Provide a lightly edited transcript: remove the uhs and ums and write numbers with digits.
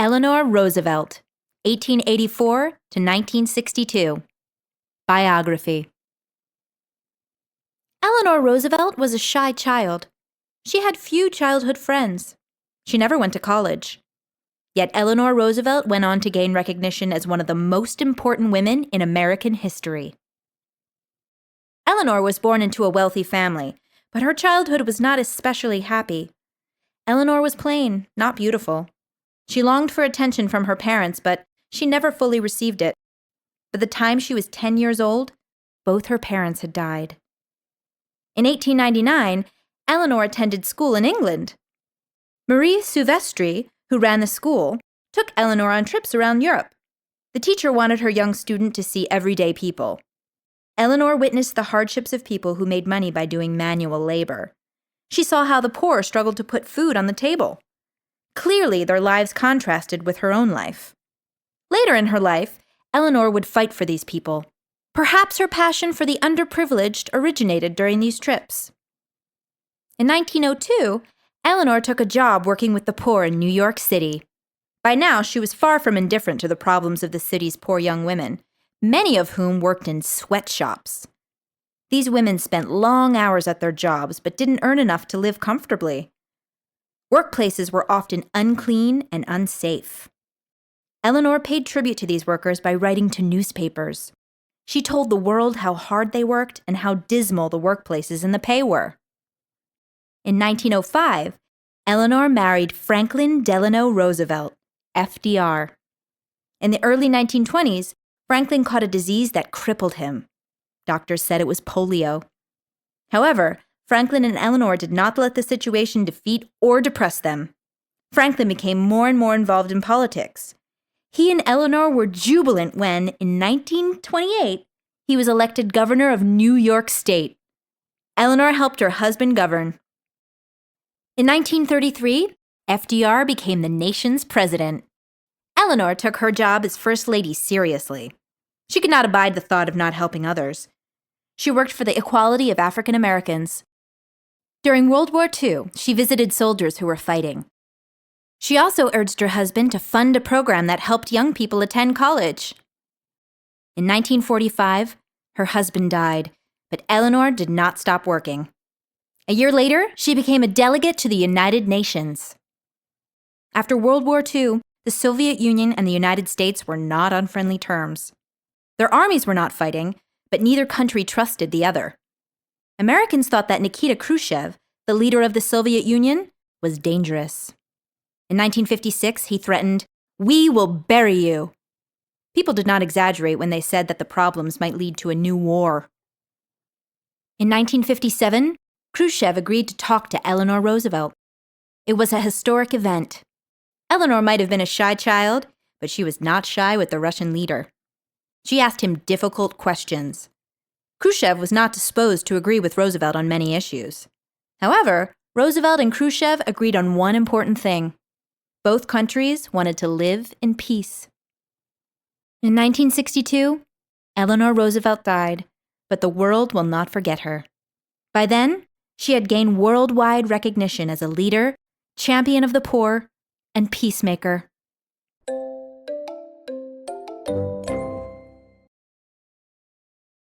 Eleanor Roosevelt, 1884 to 1962. Biography. Eleanor Roosevelt was a shy child. She had few childhood friends. She never went to college. Yet Eleanor Roosevelt went on to gain recognition as one of the most important women in American history. Eleanor was born into a wealthy family, but her childhood was not especially happy. Eleanor was plain, not beautiful. She longed for attention from her parents, but she never fully received it. By the time she was 10 years old, both her parents had died. In 1899, Eleanor attended school in England. Marie Silvestri, who ran the school, took Eleanor on trips around Europe. The teacher wanted her young student to see everyday people. Eleanor witnessed the hardships of people who made money by doing manual labor. She saw how the poor struggled to put food on the table. Clearly, their lives contrasted with her own life. Later in her life, Eleanor would fight for these people. Perhaps her passion for the underprivileged originated during these trips. In 1902, Eleanor took a job working with the poor in New York City. By now, she was far from indifferent to the problems of the city's poor young women, many of whom worked in sweatshops. These women spent long hours at their jobs but didn't earn enough to live comfortably. Workplaces were often unclean and unsafe. Eleanor paid tribute to these workers by writing to newspapers. She told the world how hard they worked and how dismal the workplaces and the pay were. In 1905, Eleanor married Franklin Delano Roosevelt, FDR. In the early 1920s, Franklin caught a disease that crippled him. Doctors said it was polio. However, Franklin and Eleanor did not let the situation defeat or depress them. Franklin became more and more involved in politics. He and Eleanor were jubilant when, in 1928, he was elected governor of New York State. Eleanor helped her husband govern. In 1933, FDR became the nation's president. Eleanor took her job as First Lady seriously. She could not abide the thought of not helping others. She worked for the equality of African Americans. During World War II, she visited soldiers who were fighting. She also urged her husband to fund a program that helped young people attend college. In 1945, her husband died, but Eleanor did not stop working. A year later, she became a delegate to the United Nations. After World War II, the Soviet Union and the United States were not on friendly terms. Their armies were not fighting, but neither country trusted the other. Americans thought that Nikita Khrushchev, the leader of the Soviet Union, was dangerous. In 1956, he threatened, "We will bury you." People did not exaggerate when they said that the problems might lead to a new war. In 1957, Khrushchev agreed to talk to Eleanor Roosevelt. It was a historic event. Eleanor might have been a shy child, but she was not shy with the Russian leader. She asked him difficult questions. Khrushchev was not disposed to agree with Roosevelt on many issues. However, Roosevelt and Khrushchev agreed on one important thing. Both countries wanted to live in peace. In 1962, Eleanor Roosevelt died, but the world will not forget her. By then, she had gained worldwide recognition as a leader, champion of the poor, and peacemaker.